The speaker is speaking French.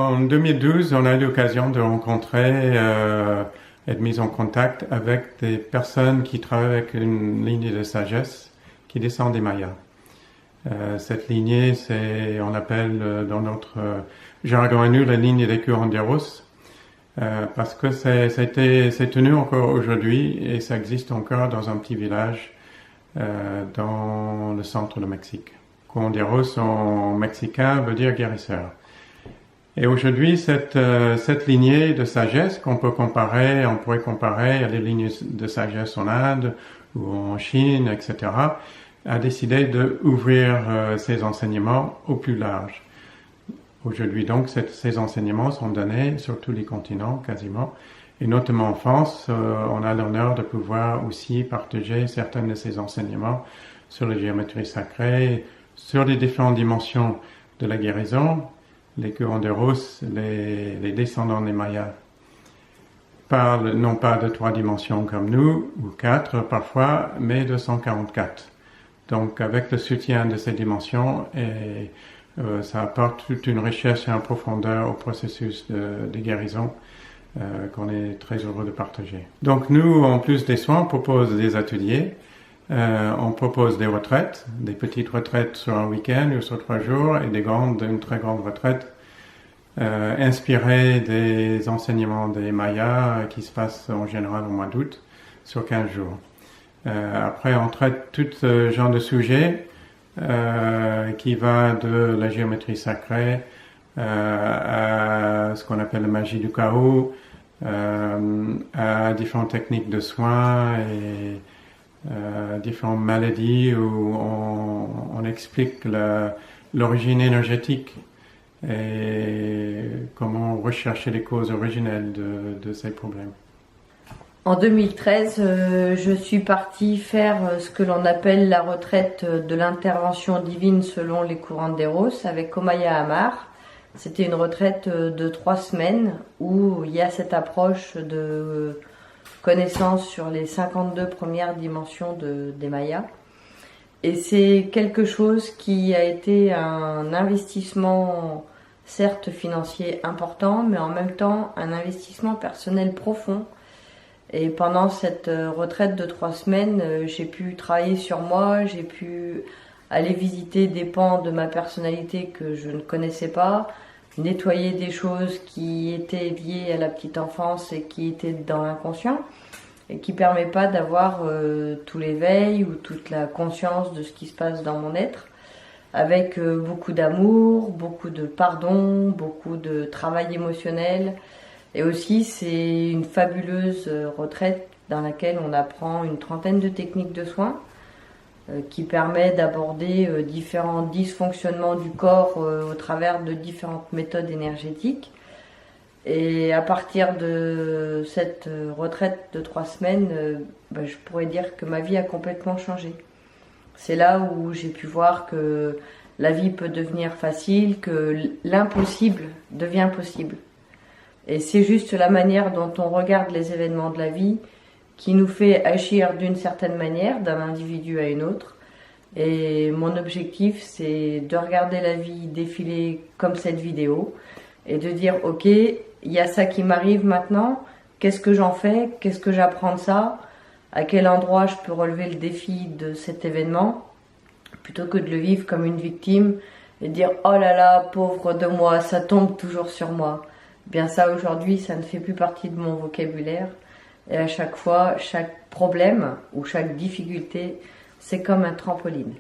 En 2012, on a eu l'occasion de rencontrer être mis en contact avec des personnes qui travaillent avec une lignée de sagesse qui descend des Mayas. Cette lignée, on appelle dans notre jargon à nous la lignée des curanderos, parce que c'est tenu encore aujourd'hui et ça existe encore dans un petit village dans le centre du Mexique. Curanderos en mexicain veut dire guérisseur. Et aujourd'hui, cette lignée de sagesse on pourrait comparer à des lignées de sagesse en Inde ou en Chine, etc., a décidé d'ouvrir ses enseignements au plus large. Aujourd'hui, donc, ces enseignements sont donnés sur tous les continents, quasiment. Et notamment en France, on a l'honneur de pouvoir aussi partager certains de ces enseignements sur la géométrie sacrée, sur les différentes dimensions de la guérison. Les curanderos, les descendants des Mayas, parlent non pas de 3 dimensions comme nous, ou 4 parfois, mais de 144. Donc avec le soutien de ces dimensions, ça apporte toute une richesse et une profondeur au processus de guérison qu'on est très heureux de partager. Donc nous, en plus des soins, on propose des ateliers, on propose des retraites, des petites retraites sur un week-end ou sur 3 jours et une très grande retraite inspirée des enseignements des Mayas qui se passent en général au mois d'août sur 15 jours. Après, on traite tout genre de sujets qui va de la géométrie sacrée à ce qu'on appelle la magie du chaos, à différentes techniques de soins et différentes maladies où on explique l'origine énergétique et comment rechercher les causes originelles de ces problèmes. En 2013, je suis partie faire ce que l'on appelle la retraite de l'intervention divine selon les curanderos avec Omaya Amar. C'était une retraite de 3 semaines où il y a cette approche de connaissance sur les 52 premières dimensions des Mayas. Et c'est quelque chose qui a été un investissement, certes financier important, mais en même temps un investissement personnel profond. Et pendant cette retraite de 3 semaines, j'ai pu travailler sur moi, j'ai pu aller visiter des pans de ma personnalité que je ne connaissais pas, nettoyer des choses qui étaient liées à la petite enfance et qui étaient dans l'inconscient, et qui ne permet pas d'avoir tout l'éveil ou toute la conscience de ce qui se passe dans mon être, avec beaucoup d'amour, beaucoup de pardon, beaucoup de travail émotionnel. Et aussi, c'est une fabuleuse retraite dans laquelle on apprend une 30aine de techniques de soins qui permet d'aborder différents dysfonctionnements du corps au travers de différentes méthodes énergétiques. Et à partir de cette retraite de 3 semaines, je pourrais dire que ma vie a complètement changé. C'est là où j'ai pu voir que la vie peut devenir facile, que l'impossible devient possible. Et c'est juste la manière dont on regarde les événements de la vie qui nous fait agir d'une certaine manière, d'un individu à une autre. Et mon objectif, c'est de regarder la vie défiler comme cette vidéo et de dire « Ok, il y a ça qui m'arrive maintenant, qu'est-ce que j'en fais? Qu'est-ce que j'apprends de ça? À quel endroit je peux relever le défi de cet événement ?» plutôt que de le vivre comme une victime et dire « Oh là là, pauvre de moi, ça tombe toujours sur moi. » Bien ça, aujourd'hui, ça ne fait plus partie de mon vocabulaire. Et à chaque fois, chaque problème ou chaque difficulté, c'est comme un trampoline.